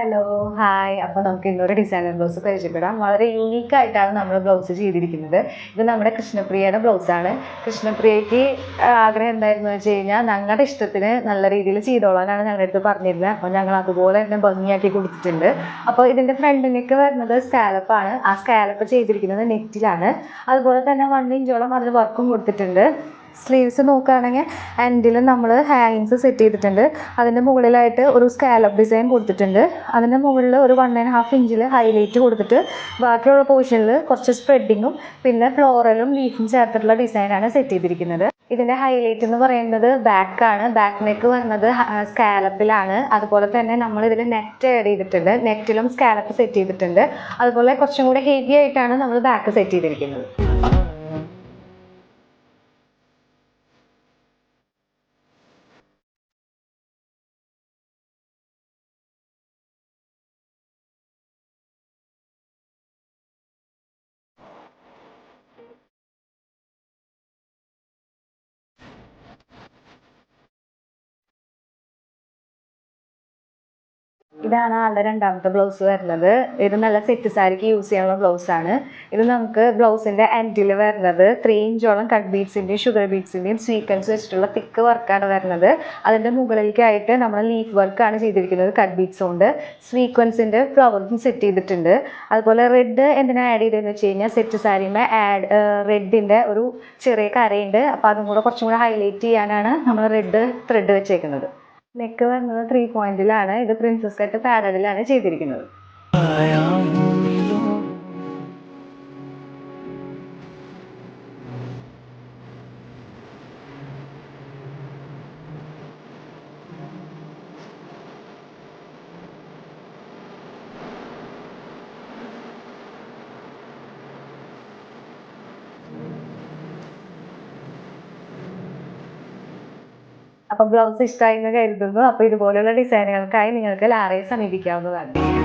Hello, hi. അപ്പോൾ നമുക്ക് ഇന്നൊരു ഡിസൈനർ ബ്ലൗസ് പരിചയപ്പെടാം. വളരെ യൂണീക്ക് ആയിട്ടാണ് നമ്മൾ ബ്ലൗസ് ചെയ്തിരിക്കുന്നത്. ഇത് നമ്മുടെ കൃഷ്ണപ്രിയയുടെ ബ്ലൗസാണ്. കൃഷ്ണപ്രിയയ്ക്ക് ആഗ്രഹം എന്തായിരുന്നു വെച്ച് കഴിഞ്ഞാൽ ഞങ്ങളുടെ ഇഷ്ടത്തിന് നല്ല രീതിയിൽ ചെയ്തോളാനാണ് ഞങ്ങളുടെ അടുത്ത് പറഞ്ഞിരുന്നത്. അപ്പോൾ ഞങ്ങൾ അതുപോലെ തന്നെ ഭംഗിയാക്കി കൊടുത്തിട്ടുണ്ട്. അപ്പോൾ ഇതിൻ്റെ ഫ്രണ്ട് നെക്ക് വരുന്നത് സ്കാലപ്പാണ്. ആ സ്കാലപ്പ് ചെയ്തിരിക്കുന്നത് നെറ്റിലാണ്. അതുപോലെ തന്നെ 1 ഇഞ്ചോളം അതിൽ വർക്കും കൊടുത്തിട്ടുണ്ട്. സ്ലീവ്സ് നോക്കുകയാണെങ്കിൽ എൻഡിൽ നമ്മൾ ഹാങ്ങിങ്സ് സെറ്റ് ചെയ്തിട്ടുണ്ട്. അതിൻ്റെ മുകളിലായിട്ട് ഒരു സ്കാലപ്പ് ഡിസൈൻ കൊടുത്തിട്ടുണ്ട്. അതിൻ്റെ മുകളിൽ ഒരു 1.5 ഇഞ്ചിൽ ഹൈലൈറ്റ് കൊടുത്തിട്ട് ബാക്കിയുള്ള പോർഷനിൽ കുറച്ച് സ്പ്രെഡിങ്ങും പിന്നെ ഫ്ലോറലും ലീഫും ചേർത്തിട്ടുള്ള ഡിസൈനാണ് സെറ്റ് ചെയ്തിരിക്കുന്നത്. ഇതിൻ്റെ ഹൈലൈറ്റ് എന്ന് പറയുന്നത് ബാക്കാണ്. ബാക്ക് നെക്ക് വരുന്നത് സ്കാലപ്പിലാണ്. അതുപോലെ തന്നെ നമ്മൾ ഇതിൽ നെറ്റ് ആഡ് ചെയ്തിട്ടുണ്ട്. നെറ്റിലും സ്കാലപ്പ് സെറ്റ് ചെയ്തിട്ടുണ്ട്. അതുപോലെ കുറച്ചും കൂടെ ഹെവി ആയിട്ടാണ് നമ്മൾ ബാക്ക് സെറ്റ് ചെയ്തിരിക്കുന്നത്. ഇതാണ് ആളുടെ രണ്ടാമത്തെ ബ്ലൗസ് വരുന്നത്. ഇത് നല്ല സെറ്റ് സാരിക്ക് യൂസ് ചെയ്യാനുള്ള ബ്ലൗസാണ്. ഇത് നമുക്ക് ബ്ലൗസിൻ്റെ എൻഡിൽ വരുന്നത് 3 ഇഞ്ചോളം കട്ട് ബീഡ്സിൻ്റെയും ഷുഗർ ബീഡ്സിൻ്റെയും സ്വീക്വൻസ് വെച്ചിട്ടുള്ള തിക്ക് വർക്കാണ് വരുന്നത്. അതിൻ്റെ മുകളിലേക്കായിട്ട് നമ്മൾ ലീഫ് വർക്കാണ് ചെയ്തിരിക്കുന്നത്. കട്ട് ബീഡ്സ് കൊണ്ട് സ്വീക്വൻസിൻ്റെ ഫ്ലവറും സെറ്റ് ചെയ്തിട്ടുണ്ട്. അതുപോലെ റെഡ് എന്തിനാണ് ആഡ് ചെയ്തതെന്ന് വെച്ച് കഴിഞ്ഞാൽ സെറ്റ് സാരിമേ റെഡിൻ്റെ ഒരു ചെറിയ കരയുണ്ട്. അപ്പോൾ അതും കൂടെ കുറച്ചും കൂടെ ഹൈലൈറ്റ് ചെയ്യാനാണ് നമ്മൾ റെഡ് ത്രെഡ് വെച്ചേക്കുന്നത്. നെക്ക് വരുന്നത് 3 പോയിന്റിലാണ്. ഇത് പ്രിൻസസ് കട്ട് പാരലിലാണ് ചെയ്തിരിക്കുന്നത്. അപ്പോൾ ബ്ലൗസ് ഇഷ്ടമായി എന്ന് കരുതുന്നു. അപ്പോൾ ഇതുപോലെയുള്ള ഡിസൈനുകൾക്കായി നിങ്ങൾക്ക് ലാറയെ സമീപിക്കാവുന്നതാണ്.